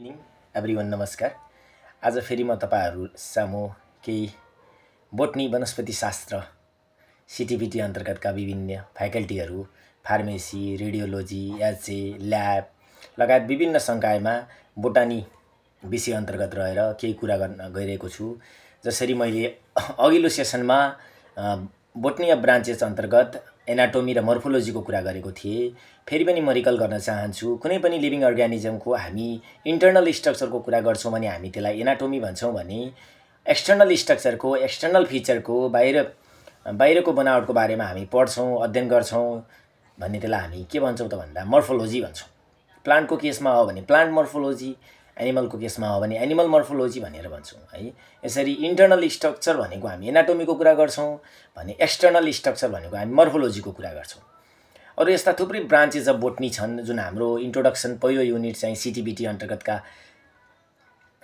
Evening everyone नमस्कार। आज फेरि म तपाईहरु सामु केही बोटनी वनस्पतिशास्त्र सिटिभिटी अन्तर्गतका विभिन्न फ्याकल्टीहरु फार्मेसी, रेडियोलोजी, एचए, ल्याब लगायत विभिन्न संकायमा बोटानी विषय अन्तर्गत रहेर केही कुरा गर्न गइरहेको छु। जसरी मैले अघिल्लो सेसनमा बोटनी अफ ब्रान्चेस अन्तर्गत एनाटोमी र मोर्फोलोजीको कुरा गरेको थिएँ। फेरि पनि म रिकल गर्न चाहन्छु, कुनै पनि लिभिङ अर्गानिजमको हामी इन्टर्नल स्ट्रक्चरको कुरा गर्छौं भने हामी त्यसलाई एनाटोमी भन्छौं भने एक्सटर्नल स्ट्रक्चरको एक्सटर्नल फिचरको बाहिरको बनावटको बारेमा हामी पढ्छौं, अध्ययन गर्छौं भन्ने त्यसलाई हामी के भन्छौं त भन्दा मोर्फोलोजी भन्छौं। प्लान्टको केसमा हो भने प्लान्ट मोर्फोलोजी, एनिमलको केसमा हो भने एनिमल मोर्फोलोजी भनेर भन्छौं है। यसरी इन्टर्नल स्ट्रक्चर भनेको हामी एनाटोमीको कुरा गर्छौं भने एक्सटर्नल स्ट्रक्चर भनेको हामी मोर्फोलोजीको कुरा गर्छौं। अरु यस्ता थुप्रै ब्रान्चेस अफ बोटनी छन् जुन हाम्रो इन्ट्रोडक्सन पहिलो युनिट चाहिँ सिटिभिटी अन्तर्गतका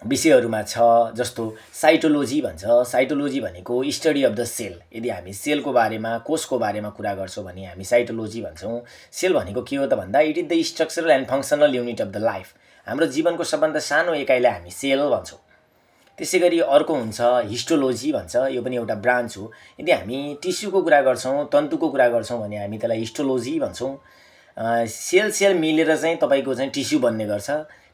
विषयहरुमा छ। जस्तो साइटोलोजी भन्छ। साइटोलोजी भनेको स्टडी अफ द सेल। यदि हामी सेलको बारेमा, कोषको बारेमा कुरा गर्छौं भने हामी साइटोलोजी भन्छौं। सेल भनेको के हो त भन्दा it is the structural and functional unit of the life. हाम्रो जीवनको सबभन्दा सानो एकाइलाई हामी सेल भन्छौं। त्यसैगरी अर्को हुन्छ हिस्टोलोजी भन्छ। यो पनि एउटा ब्रान्च हो। यदि हामी टिस्युको कुरा गर्छौं, तन्तुको कुरा गर्छौं भने हामी त्यसलाई हिस्टोलोजी भन्छौं। सेल मिलेर चाहिँ तपाईको चाहिँ टिस्यु बन्ने गर्छ।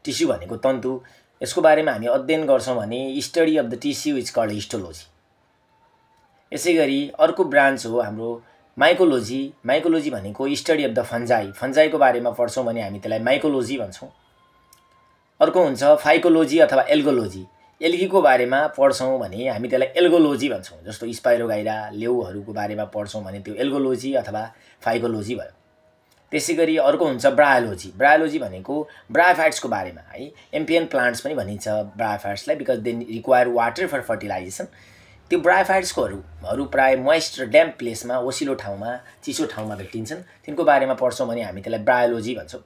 टिस्यु भनेको तन्तु। यसको बारेमा हामी अध्ययन गर्छौं भने study of the tissue is called histology. यसैगरी अर्को ब्रान्च हो हाम्रो माइकोलोजी। माइकोलोजी भनेको स्टडी अफ द फन्जाई। फन्जाईको बारेमा पढ्छौं भने हामी त्यसलाई माइकोलोजी भन्छौं। अर्को हुन्छ फाइकोलोजी अथवा एल्गोलोजी। एल्गीको बारेमा पढ्छौं भने हामी त्यसलाई एल्गोलोजी भन्छौं। जस्तो स्पाइरोगाइरा, लेउहरूको बारेमा पढ्छौं भने त्यो एल्गोलोजी अथवा फाइकोलोजी भयो। त्यसैगरी अर्को हुन्छ ब्रायोलोजी। ब्रायोलोजी भनेको ब्रायोफाइट्सको बारेमा है। एम्फियन प्लान्ट्स पनि भनिन्छ ब्रायोफाइट्सलाई because they require water for fertilization. त्यो ब्रायोफाइट्सकोहरू प्राय मोइस्ट र ड्याम्प प्लेसमा, ओसिलो ठाउँमा, चिसो ठाउँमा भेटिन्छन्। तिनको बारेमा पढ्छौं भने हामी त्यसलाई ब्रायोलोजी भन्छौं।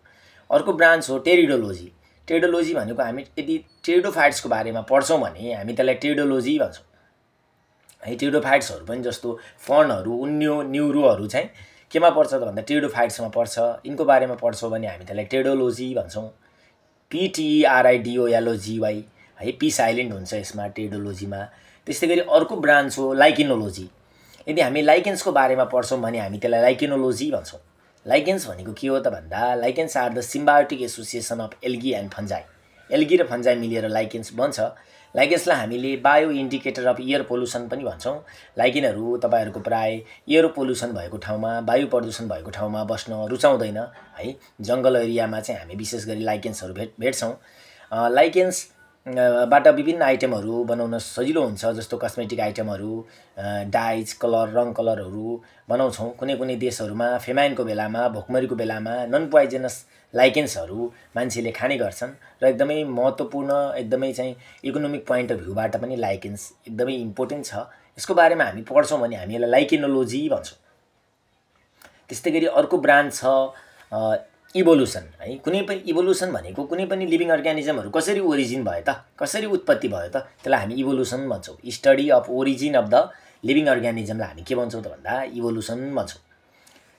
अर्को ब्रान्च हो टेरिडोलोजी। टेरिडोलोजी भनेको हामी यदि टेरिडोफाइट्सको बारेमा पढ्छौं भने हामी त्यसलाई टेरिडोलोजी भन्छौं। है टेरिडोफाइट्सहरु पनि जस्तो फर्नहरु, उन्यो, न्युरोहरु चाहिँ केमा पर्छ त भन्दा टेरिडोफाइट्समा पर्छ। यिनको बारेमा पढ्छौं भने हामी त्यसलाई टेरिडोलोजी भन्छौं। PTERIDOLOGY है। पी साइलेन्ट हुन्छ यसमा टेरिडोलोजीमा। त्यसैगरी अर्को ब्रान्च हो लाइकेनोलोजी। यदि हामी लाइकेन्सको बारेमा पढ्छौं भने हामी त्यसलाई लाइकेनोलोजी भन्छौं। लाइकेन्स भनेको के हो त भन्दा lichens are the symbiotic association of algae and fungi. Algae र फन्जाई मिलेर लाइकेन्स बन्छ। लाइकेन्सलाई हामीले bio indicator of air pollution पनि भन्छौं। लाइकेनहरु तपाईहरुको प्राय एयर पोल्युसन भएको ठाउँमा, वायु प्रदूषण भएको ठाउँमा बस्न रुचाउँदैन है। जंगल एरियामा चाहिँ हामी विशेष गरी लाइकेन्सहरु भेट्छौं। लाइकेन्स बाट विभिन्न आइटमहरु बनाउन सजिलो हुन्छ। जस्तो कस्मेटिक आइटमहरु, डाइज, कलर, रङ कलरहरु बनाउँछौं। कुनै देशहरुमा फेमाइनको बेलामा, भोकमरीको बेलामा नन पोइजनस लाइकेन्सहरु मान्छेले खाने गर्छन् र एकदमै महत्त्वपूर्ण, एकदमै चाहिँ इकोनोमिक पोइन्ट अफ भ्यूबाट पनि लाइकेन्स एकदमै इम्पोर्टेन्ट छ। यसको बारेमा हामी पढ्छौं भने हामी यसलाई लाइकेनोलोजी भन्छौं। त्यस्तैगरी अर्को ब्रान्च छ इभोल्युसन है। कुनै पनि इभोल्युसन भनेको कुनै पनि लिभिङ अर्गानिजमहरु कसरी ओरिजिन भयो त, कसरी उत्पत्ति भयो त, त्यसलाई हामी इभोल्युसन भन्छौं। Study of origin of the living अर्गानिजमलाई हामी के भन्छौं त भन्दा इभोल्युसन भन्छौं।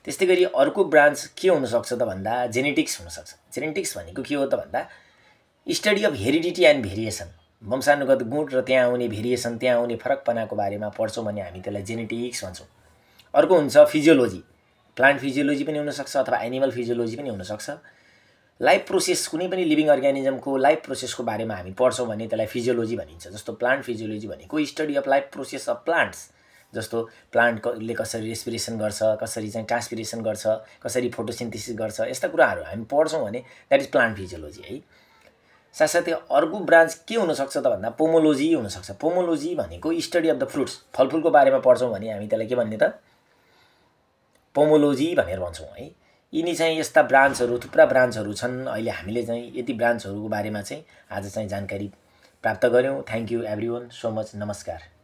त्यस्तैगरी अर्को ब्रान्च के हुन सक्छ त भन्दा जेनेटिक्स हुन सक्छ। जेनेटिक्स भनेको के हो त भन्दा study of heredity and variation. वंशानुगत गुण र त्यहाँ आउने भेरिएसन, त्यहाँ आउने फरकपनाको बारेमा पढ्छौं भने हामी त्यसलाई जेनेटिक्स भन्छौं। अर्को हुन्छ फिजियोलोजी। प्लान्ट फिजियोलोजी पनि हुन सक्छ अथवा एनिमल फिजियोलोजी पनि हुन सक्छ। लाइफ प्रोसेस, कुनै पनि लिभिङ अर्गानिजमको लाइफ प्रोसेसको बारेमा हामी पढ्छौं भने त्यसलाई फिजियोलोजी भनिन्छ। जस्तो प्लान्ट फिजियोलोजी भनेको study of life process of plants. जस्तो प्लान्टले कसरी रेस्पिरेसन गर्छ, कसरी चाहिँ ट्रान्सपिरेसन गर्छ, कसरी फोटोसिन्थेसिस गर्छ, यस्ता कुराहरु हामी पढ्छौं भने दैट इज प्लान्ट फिजियोलोजी है। साथसाथै अर्को ब्रान्च के हुन सक्छ त भन्दा पोमोलोजी हुन सक्छ। पोमोलोजी भनेको स्टडी अफ द फ्रुट्स। फलफुलको बारेमा पढ्छौं भने हामी त्यसलाई के भन्ने त पोमोलोजी भनेर भन्छौं है। यिनी चाहिँ यस्ता ब्रान्चहरु, थुप्रा ब्रान्चहरु छन्। अहिले हामीले चाहिँ यति ब्रान्चहरुको बारेमा चाहिँ आज चाहिँ जानकारी प्राप्त गर्यौं। Thank you everyone so much. नमस्कार।